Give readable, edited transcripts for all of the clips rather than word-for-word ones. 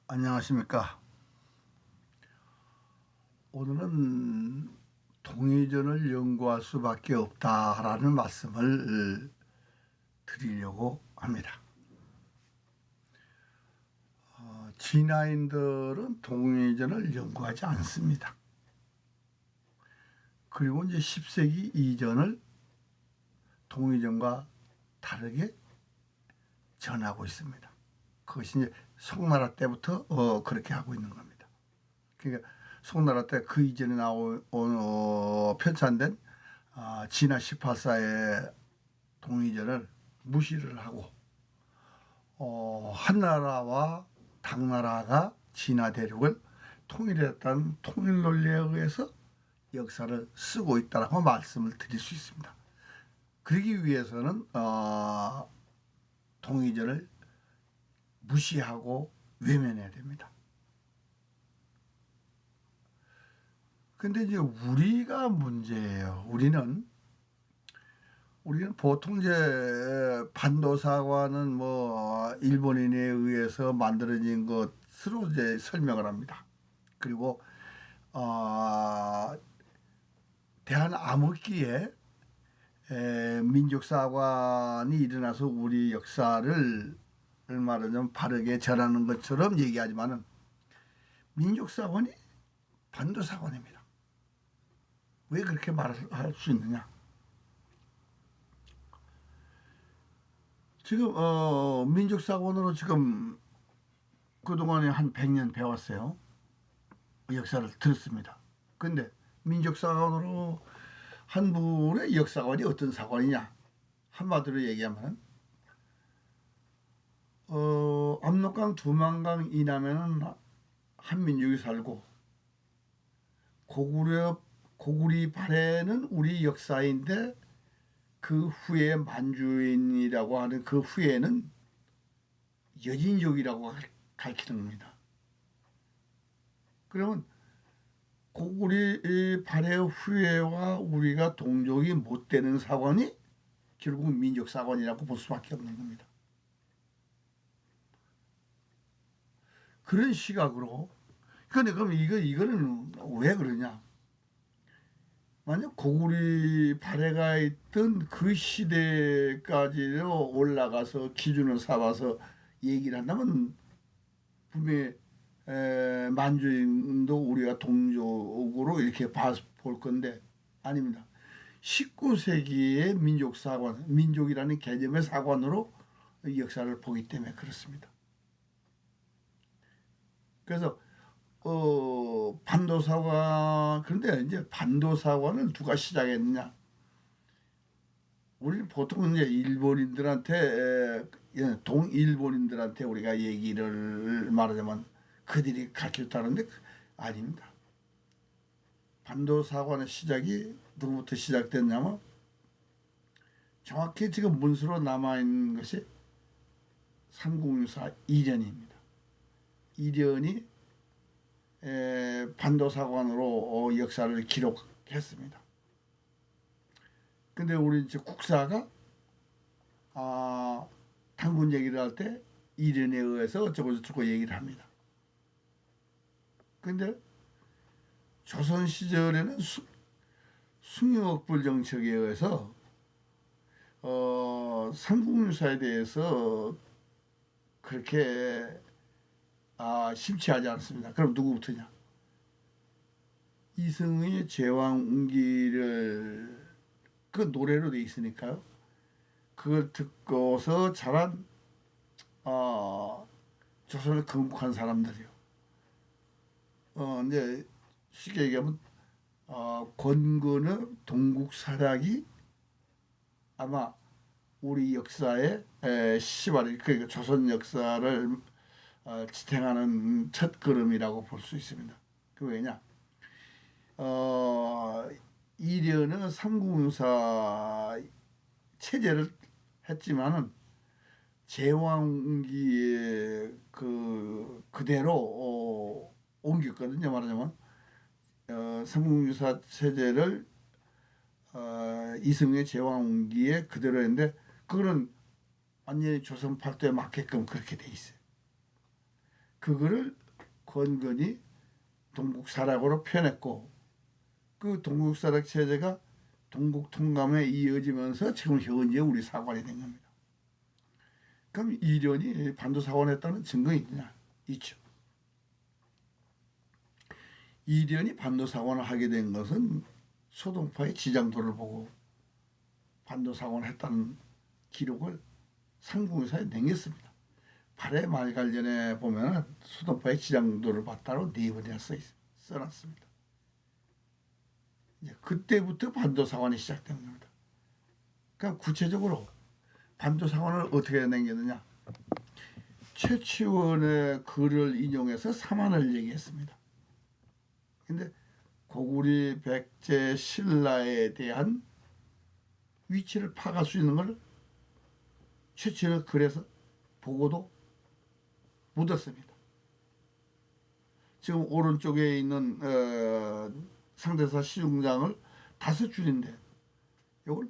안녕하십니까. 오늘은 동의전을 연구할 수밖에 없다라는 말씀을 드리려고 합니다. 진화인들은 동의전을 연구하지 않습니다. 그리고 이제 10세기 이전을 동의전과 다르게 전하고 있습니다. 그것이 이제 송나라 때부터 그렇게 하고 있는 겁니다. 그러니까 송나라 때 그 이전에 편찬된 진화 18사의 동의전을 무시를 하고 한나라와 당나라가 진화 대륙을 통일했다는 통일 논리에 의해서 역사를 쓰고 있다라고 말씀을 드릴 수 있습니다. 그러기 위해서는 동의전을 무시하고 외면해야 됩니다. 근데 이제 우리가 문제예요. 우리는 보통 이제 반도사관은 뭐 일본인에 의해서 만들어진 것으로 이제 설명을 합니다. 그리고 대한암흑기에 민족사관이 일어나서 우리 역사를 말하자면 바르게 전하는 것처럼 얘기하지만은 민족사관이 반도사관입니다. 왜 그렇게 말할 수 있느냐? 지금 민족사관으로 지금 그동안에 한 100년 배웠어요. 역사를 들었습니다. 근데 민족사관으로 한 분의 역사관이 어떤 사관이냐? 한마디로 얘기하면 압록강 두만강 이남에는 한민족이 살고 고구리 발해는 우리 역사인데 그 후에 만주인이라고 하는 그 후에는 여진족이라고 가르치는 겁니다. 그러면 고구리 발해 후에와 우리가 동족이 못 되는 사관이 결국 민족사관이라고 볼 수밖에 없는 겁니다. 그런 시각으로. 근데 그럼 이거는 왜 그러냐? 만약 고구리 발해가 있던 그 시대까지로 올라가서 기준을 삼아서 얘기를 한다면 분명히 만주인도 우리가 동족으로 이렇게 볼 건데 아닙니다. 19세기의 민족사관, 민족이라는 개념의 사관으로 역사를 보기 때문에 그렇습니다. 그래서 반도사관, 그런데 이제 반도사관을 누가 시작했느냐? 우리 보통 이제 일본인들한테 동일본인들한테 우리가 얘기를 말하자면 그들이 가르쳤다는데 아닙니다. 반도사관의 시작이 누구부터 시작됐냐면 정확히 지금 문서로 남아있는 것이 삼국유사 이련입니다. 이련이 반도사관으로 역사를 기록했습니다. 근데 우리 이제 국사가 당군 얘기를 할 때 이련에 의해서 어쩌고저쩌고 얘기를 합니다. 근데 조선 시절에는 숭유억불 정책에 의해서 삼국유사에 대해서 그렇게 심취하지 않습니다. 그럼 누구부터냐? 이승의 제왕운기를 그 노래로 돼 있으니까요. 그걸 듣고서 자란 조선을 건국한 사람들이요. 이제 쉽게 얘기하면 권건의 동국사략이 아마 우리 역사의 시발, 그러니까 조선 역사를 지탱하는 첫 걸음이라고 볼 수 있습니다. 그 왜냐? 이련은 삼국유사 체제를 했지만은 제왕기에 그대로 옮겼거든요. 말하자면 삼국유사 체제를 이승의 제왕기에 그대로 했는데 그거는 완전히 조선 팔도에 맞게끔 그렇게 돼 있어요. 그거를 건건히 동국사락으로 표현했고 그 동국사락 체제가 동국통감에 이어지면서 지금 현재 우리 사관이 된 겁니다. 그럼 이련이 반도사관했다는 증거 있느냐? 있죠. 이련이 반도사관을 하게 된 것은 소동파의 지장도를 보고 반도사관을 했다는 기록을 삼국유사에 남겼습니다. 8회 말갈전에 보면 소동파의 지장도를 봤다고 4번이나 써놨습니다. 이제 그때부터 반도사관이 시작된 겁니다. 그러니까 구체적으로 반도사관을 어떻게 남겼느냐? 최치원의 글을 인용해서 사만을 얘기했습니다. 근데 고구리 백제 신라에 대한 위치를 파악할 수 있는 걸 최치원의 글에서 보고도 묻었습니다. 지금 오른쪽에 있는 상대사 시중장을 5줄인데 이걸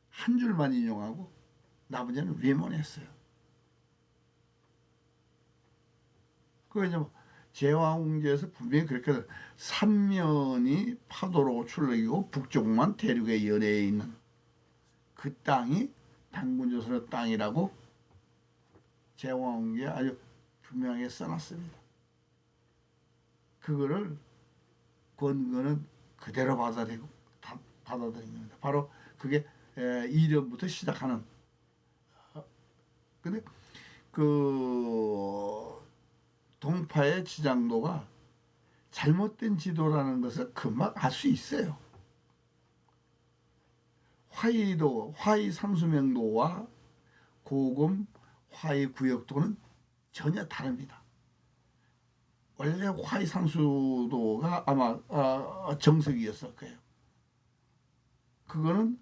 한 줄만 인용하고 나머지는 외면했어요. 그 이제 제왕웅제에서 분명히 그렇게 삼면이 파도로 출렁이고 북쪽만 대륙의 열에 있는 그 땅이 당군조선의 땅이라고 제왕웅제에 아주 분명하게 써놨습니다. 그거를 권거는 그대로 받아들인 겁니다. 바로 그게 이련부터 시작하는. 근데 그 동파의 지장도가 잘못된 지도라는 것을 금방 알 수 있어요. 화의도, 화의상수명도와 고금 화의구역도는 전혀 다릅니다. 원래 화의상수도가 아마 정석이었을 거예요. 그거는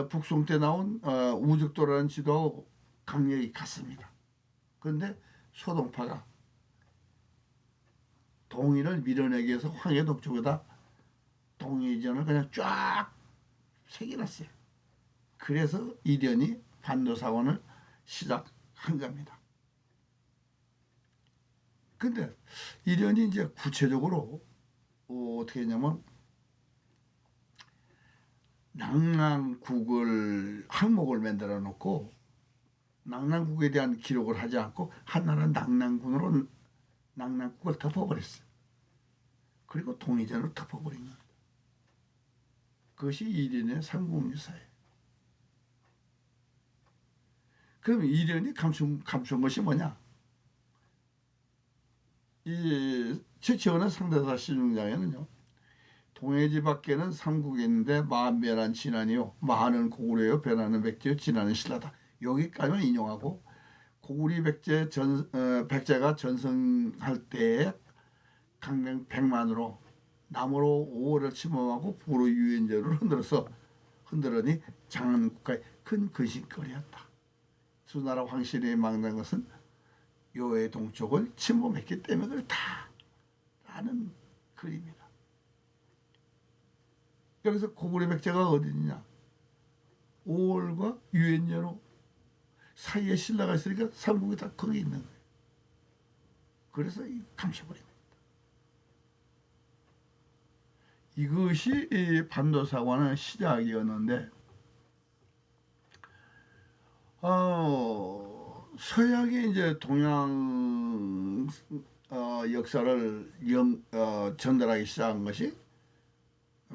북송 때 나온 우적도라는 지도하고 강력이 같습니다. 그런데 소동파가 동의를 밀어내기 위해서 황해도 쪽에다 동의전을 그냥 쫙 새겨놨어요. 그래서 이련이 반도사관을 시작한 겁니다. 근데 이련이 이제 구체적으로 어떻게 했냐면 낙랑국을 항목을 만들어 놓고 낙랑국에 대한 기록을 하지 않고 한나라 낙랑군으로 낙랑국을 덮어버렸어요. 그리고 동의전을 덮어버린 겁니다. 그것이 이련의 삼국유사예요. 그럼 이련이 감춘 것이 뭐냐? 이 최치원의 상대사 시중장에는요. 동해지 밖에는 삼국이 있는데 만변한 진안이요. 마하는 고구려요. 변하는 백제요. 진안은 신라다. 여기까지만 인용하고 고구리 백제가 전성할 때에 강경 100만으로 남으로 5월을 침범하고 북으로 유엔제를 흔들으니 장안국가의 큰 근심거리였다. 수나라 황실이 망한 것은 요의 동쪽을 침범했기 때문에 그렇다 라는 글입니다. 여기서 고구려 백제가 어디냐? 5월과 유엔제로 사이에 신라가 있으니까 삼국이 다 거기 있는 거예요. 그래서 감춰버립니다. 이것이 이 반도사관의 시작이었는데 서양이 이제 동양 역사를 전달하기 시작한 것이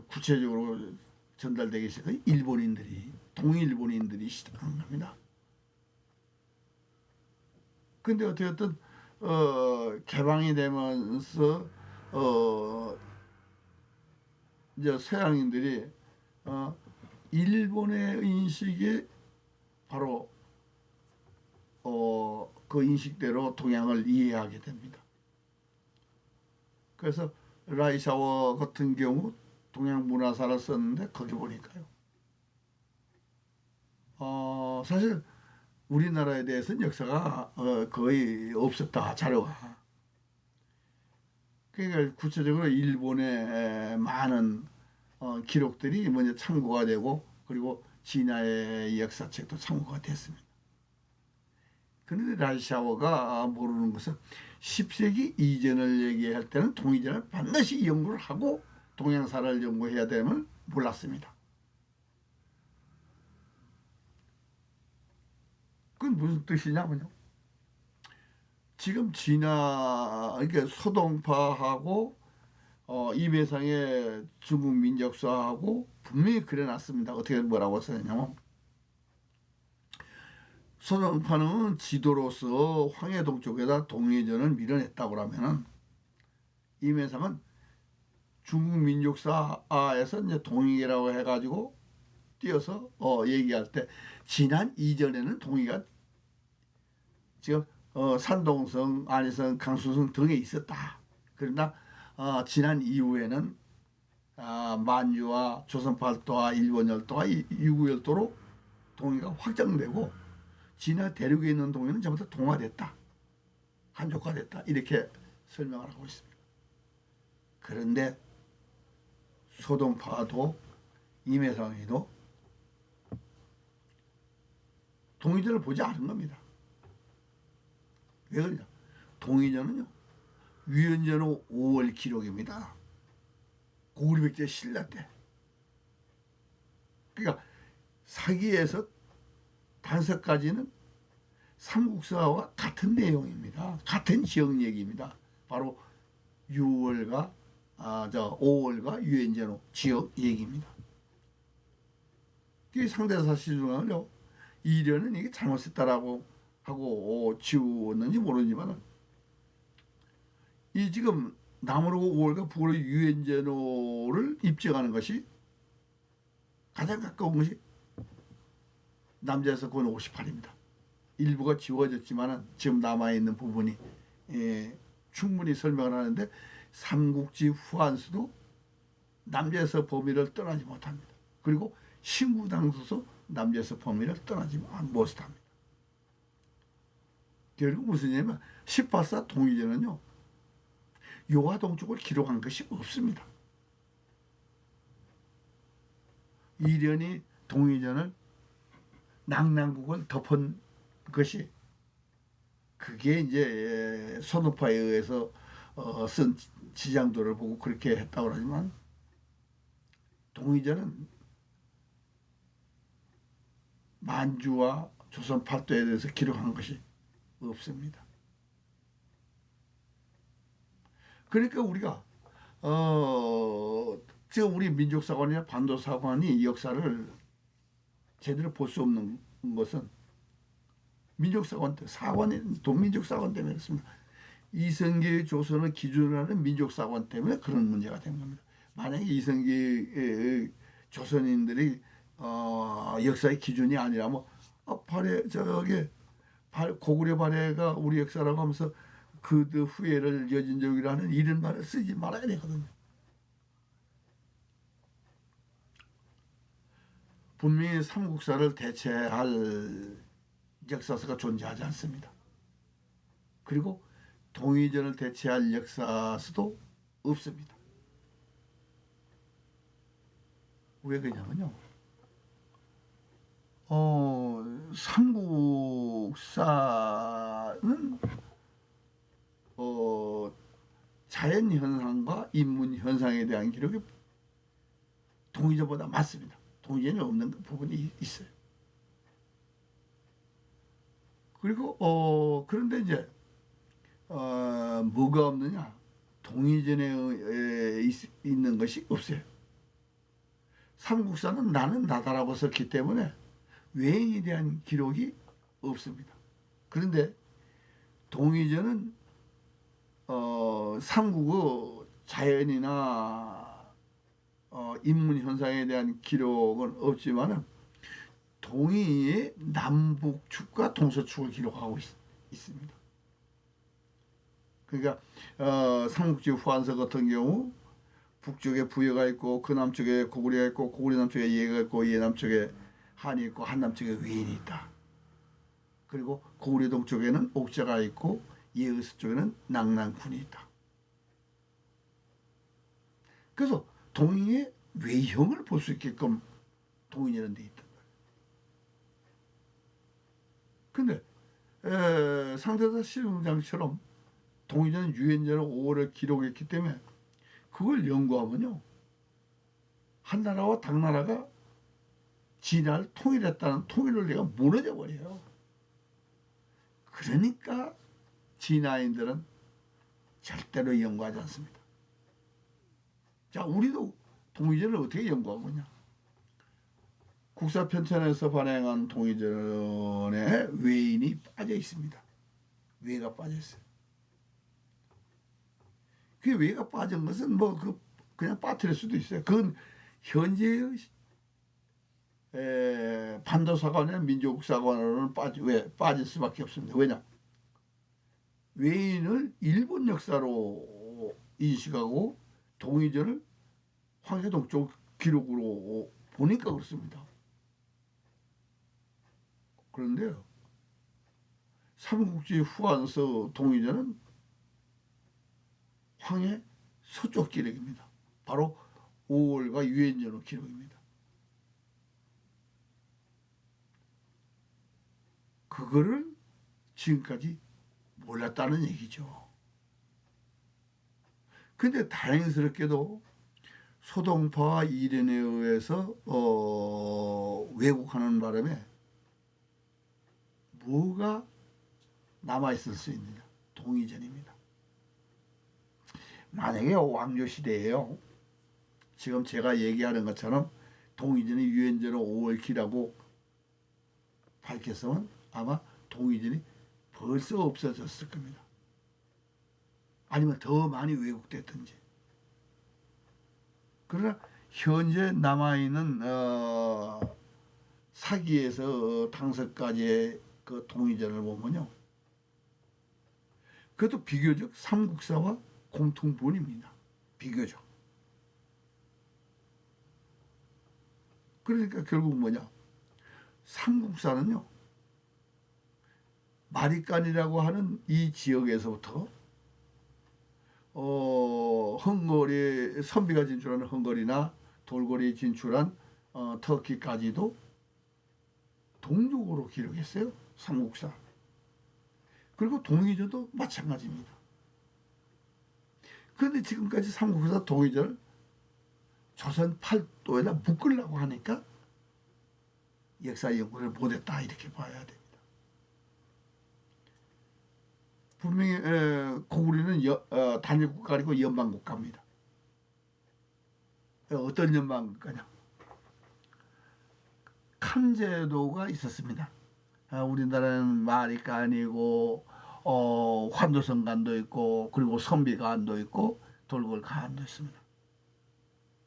구체적으로 전달되기 시작한 동일본인들이 시작한 겁니다. 근데 어쨌든 개방이 되면서 이제 서양인들이 일본의 인식이 바로 그 인식대로 동양을 이해하게 됩니다. 그래서 라이샤워 같은 경우 동양 문화사를 썼는데 거기 보니까요. 사실 우리나라에 대해서는 역사가 거의 없었다, 자료가. 그러니까 구체적으로 일본의 많은 기록들이 먼저 참고가 되고 그리고 진화의 역사책도 참고가 됐습니다. 그런데 라이샤워가 모르는 것은 10세기 이전을 얘기할 때는 동이전을 반드시 연구를 하고 동양사를 연구해야 됨을 몰랐습니다. 그건 무슨 뜻이냐면요. 지금 그러니까 소동파하고 이매상의 중국 민족사하고 분명히 그려놨습니다. 어떻게 뭐라고 써냐면 소동파는 지도로서 황해동 쪽에다 동해전을 밀어냈다고 하면은 이매상은 중국 민족사에서 이제 동익이라고 해가지고 띄어서 얘기할 때 지난 이전에는 동이가 지금 산동성, 안희성, 강수성 등에 있었다. 그러나 지난 이후에는 만주와 조선팔도와 일본열도와 유구열도로 동이가 확장되고 진화 대륙에 있는 동이는 전부 다 동화됐다. 한족화됐다. 이렇게 설명을 하고 있습니다. 그런데 소동파도 임해상이도 동이전을 보지 않은 겁니다. 왜 그러냐? 동이전은요, 위원전후 5월 기록입니다. 고구려백제 신라 때. 그러니까 사기에서 단서까지는 삼국사와 같은 내용입니다. 같은 지역 얘기입니다. 바로 5월과 유엔전후 지역 얘기입니다. 이게 상대사실중앙은요, 이련은 이게 잘못했다라고 하고 지웠는지 모르지만 이 지금 남으로 5월과 북으로 유엔전후를 입증하는 것이 가장 가까운 것이 남자에서 그건 58입니다. 일부가 지워졌지만 지금 남아있는 부분이 충분히 설명을 하는데 삼국지 후한수도 남자에서 범위를 떠나지 못합니다. 그리고 신구당수도 남자에서 범위를 떠나지 못합니다. 결국 무슨 얘기냐면 18사 동의전은요, 요하동쪽을 기록한 것이 없습니다. 이련이 동의전을 낙랑국을 덮은 것이 그게 이제 소동파에 의해서 쓴 지장도를 보고 그렇게 했다고 하지만 동의전은 만주와 조선 팔도에 대해서 기록한 것이 없습니다. 그러니까 우리가 지금 우리 민족사관이나 반도사관이 역사를 제대로 볼 수 없는 것은 민족사관 때 동민족사관 때문에 그렇습니다. 이성계의 조선을 기준으로 하는 민족사관 때문에 그런 문제가 된 겁니다. 만약에 이성계의 조선인들이 역사의 기준이 아니라면 고구려 발해가 우리 역사라고 하면서 그 후예를 여진족이라는 이런 말을 쓰지 말아야 되거든요. 분명히 삼국사를 대체할 역사서가 존재하지 않습니다. 그리고 동의전을 대체할 역사서도 없습니다. 왜 그러냐면요, 삼국사는 자연현상과 인문현상에 대한 기록이 동의전보다 많습니다. 동의전이 없는 부분이 있어요. 그리고 그런데 이제 뭐가 없느냐? 동의전에 있는 것이 없어요. 삼국사는 나는 나다라고 썼기 때문에 외행에 대한 기록이 없습니다. 그런데 동의전은 삼국의 자연이나 인문 현상에 대한 기록은 없지만은 동의의 남북축과 동서축을 기록하고 있습니다. 그러니까 삼국지 후한서 같은 경우 북쪽에 부여가 있고 그 남쪽에 고구려가 있고 고구려 남쪽에 예가 있고 예 남쪽에 한이 있고 한 남쪽에 외인이 있다. 그리고 고구려 동쪽에는 옥자가 있고 예 서쪽에는 낙랑군이 있다. 그래서 동의의 외형을 볼 수 있게끔 동의라는 데 있다. 근데 상대사 실흥장처럼 동의전 유엔전은 5월을 기록했기 때문에 그걸 연구하면요, 한나라와 당나라가 진화를 통일했다는 통일 논리가 무너져 버려요. 그러니까 진화인들은 절대로 연구하지 않습니다. 자, 우리도 동의전을 어떻게 연구하느냐? 국사편찬에서 발행한 동의전에 외인이 빠져 있습니다. 외가 빠져 있어요. 그 외가 빠진 것은 뭐 그냥 빠뜨릴 수도 있어요. 그건 현재의 반도사관이나 민족사관으로는 빠질 수밖에 없습니다. 왜냐? 외인을 일본 역사로 인식하고 동의전을 황해동 쪽 기록으로 보니까 그렇습니다. 그런데요, 삼국지 후한서 동의전은 황해 서쪽 기록입니다. 바로 5월과 유엔전의 기록입니다. 그거를 지금까지 몰랐다는 얘기죠. 근데 다행스럽게도 소동파와 이련에 의해서 왜곡하는 바람에 뭐가 남아있을 수 있느냐? 동의전입니다. 만약에 왕조시대에요, 지금 제가 얘기하는 것처럼 동의전이 유엔전의 5월기라고 밝혔으면 아마 동의전이 벌써 없어졌을 겁니다. 아니면 더 많이 왜곡됐든지. 그러나 현재 남아있는 사기에서 당서까지의 그 동의전을 보면요, 그것도 비교적 삼국사와 공통본입니다. 비교적. 그러니까 결국 뭐냐? 삼국사는요, 마리깐이라고 하는 이 지역에서부터 헝거리, 선비가 진출하는 헝거리나 돌고리 진출한 터키까지도 동족으로 기록했어요. 삼국사. 그리고 동의전도 마찬가지입니다. 그런데 지금까지 삼국사 동의전을 조선 팔도에다 묶으려고 하니까 역사 연구를 못했다, 이렇게 봐야 됩니다. 분명히 고구려는 단일국가 아니고 연방국가입니다. 어떤 연방국가냐? 칸제도가 있었습니다. 우리나라는 마리간이고 환도성간도 있고, 그리고 선비간도 있고, 돌골간도 있습니다.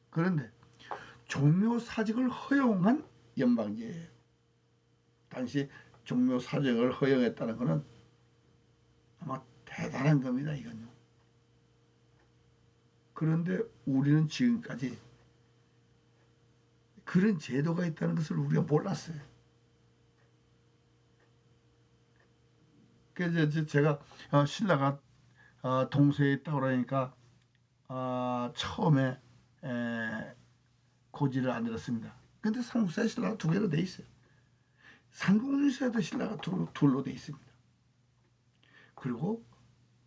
그런데 종묘사직을 허용한 연방제예요. 당시 종묘사직을 허용했다는 것은 아마 대단한 겁니다, 이건요. 그런데 우리는 지금까지 그런 제도가 있다는 것을 우리가 몰랐어요. 그래서 제가 신라가 동서에 있다고 그러니까 처음에 고지를 안 들었습니다. 근데 삼국사에 신라가 두 개로 돼 있어요. 삼국유사에도 신라가 둘로 돼 있습니다. 그리고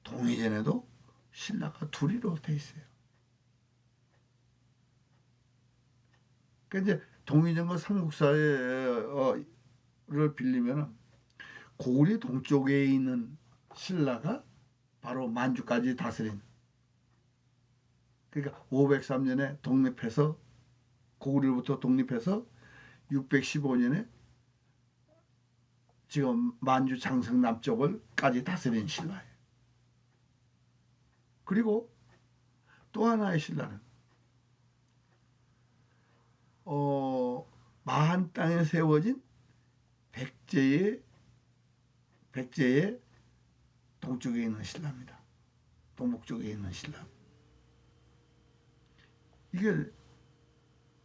동의전에도 신라가 둘이로 돼 있어요. 그러니까 이제 동의전과 삼국사를 빌리면 고구려 동쪽에 있는 신라가 바로 만주까지 다스린, 그러니까 503년에 독립해서, 고구려로부터 독립해서 615년에 지금 만주 장성 남쪽을까지 다스린 신라예요. 그리고 또 하나의 신라는 마한 땅에 세워진 백제의 동쪽에 있는 신라입니다. 동북 쪽에 있는 신라. 이게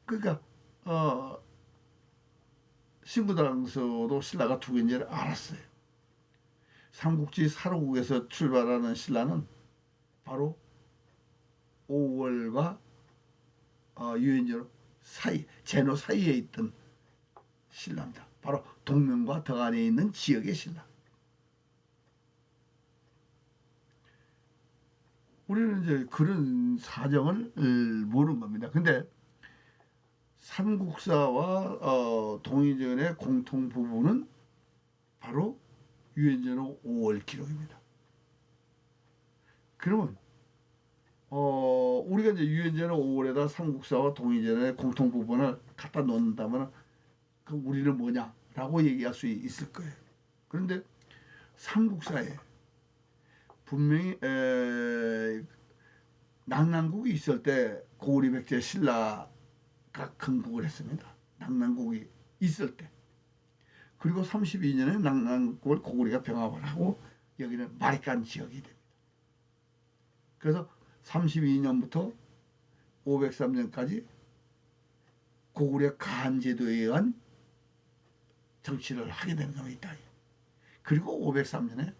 그러니까 신구당서도 신라가 두 개인지를 알았어요. 삼국지 사로국에서 출발하는 신라는 바로 5월과 유엔전 사이, 제노 사이에 있던 신라입니다. 바로 동명과 덕안에 있는 지역의 신라. 우리는 이제 그런 사정을 모르는 겁니다. 근데 삼국사와 동의전의 공통 부분은 바로 유엔전후 5월 기록입니다. 그러면 우리가 이제 유엔전후 5월에다 삼국사와 동의전의 공통 부분을 갖다 놓는다면 그럼 우리는 뭐냐라고 얘기할 수 있을 거예요. 그런데 삼국사에 분명히 낙난국이 있을 때 고구려 백제 신라가 건국을 했습니다. 낙난국이 있을 때. 그리고 32년에 낙난국을 고구려가 병합을 하고 여기는 마리깐 지역이 됩니다. 그래서 32년부터 503년까지 고구려 가한제도에 의한 정치를 하게 되는 겁니다. 그리고 503년에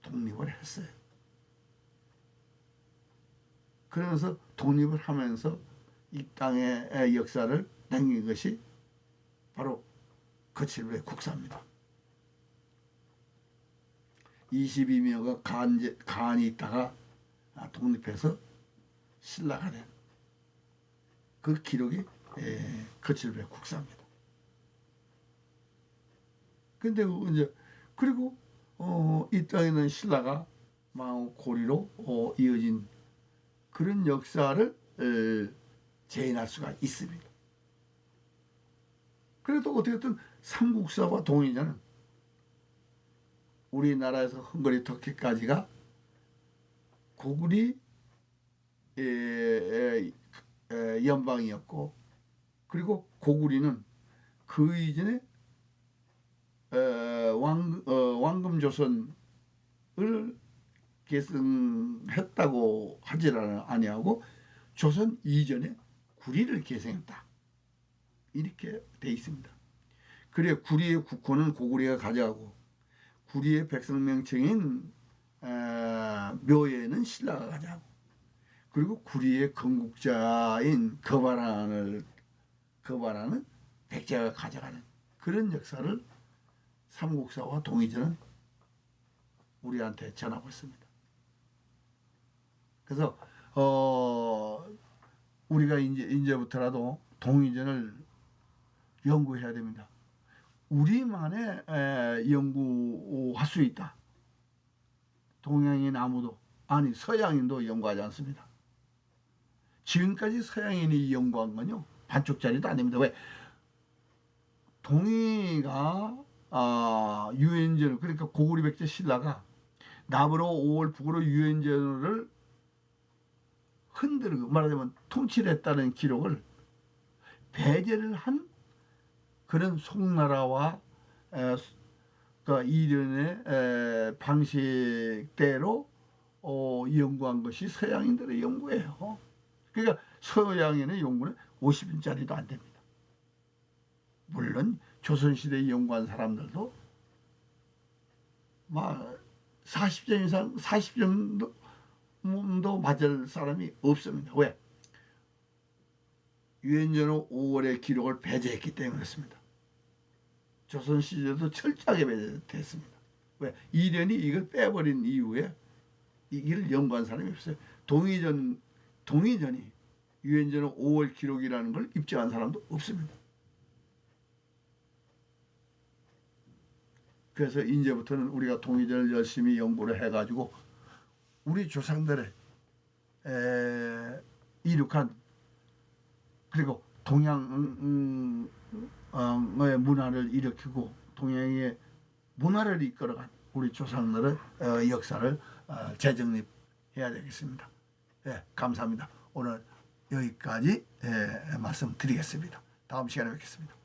독립을 했어요. 그러면서 독립을 하면서 이 땅의 역사를 남긴 것이 바로 거칠부의 국사입니다. 22명의 가한이 있다가 독립해서 신라가 된 그 기록이 거칠부의 국사입니다. 근데 이제 그리고 이 땅에는 신라가 망하고 고리로 이어진 그런 역사를 재현할 수가 있습니다. 그래도 어떻게든 삼국사와 동의전은 우리나라에서 헝가리 터키까지가 고구리 연방이었고, 그리고 고구리는 그 이전에 왕금조선을 계승했다고 하지는 아니하고 조선 이전에 구리를 계승했다, 이렇게 돼 있습니다. 그래 구리의 국호는 고구리가 가져가고 구리의 백성명칭인 묘에는 신라가 가져가고, 그리고 구리의 건국자인 거바라는 백제가 가져가는 그런 역사를 삼국사와 동의전은 우리한테 전하고 있습니다. 그래서 우리가 이제부터라도 동의전을 연구해야 됩니다. 우리만의 연구할 수 있다. 동양인 아무도, 아니 서양인도 연구하지 않습니다. 지금까지 서양인이 연구한 건요 반쪽짜리도 아닙니다. 왜? 동의가 유엔전후, 그러니까 고구려 백제 신라가 남으로 5월 북으로 유엔전후를 흔들고 말하자면 통치를 했다는 기록을 배제를 한 그런 송나라와 그 이련의 방식대로 연구한 것이 서양인들의 연구예요. 그러니까 서양인의 연구는 50년짜리도 안 됩니다. 물론 조선시대에 연구한 사람들도 막 40점 이상, 40점도 맞을 사람이 없습니다. 왜? 유엔전후 5월의 기록을 배제했기 때문에 그렇습니다. 조선시대도 철저하게 배제됐습니다. 왜? 이련이 이걸 빼버린 이후에 이걸 연구한 사람이 없어요. 동의전이 유엔전후 5월 기록이라는 걸 입증한 사람도 없습니다. 그래서 이제부터는 우리가 동의전을 열심히 연구를 해가지고 우리 조상들의 이룩한, 그리고 동양의 문화를 일으키고 동양의 문화를 이끌어간 우리 조상들의 역사를 재정립해야 되겠습니다. 감사합니다. 오늘 여기까지 말씀드리겠습니다. 다음 시간에 뵙겠습니다.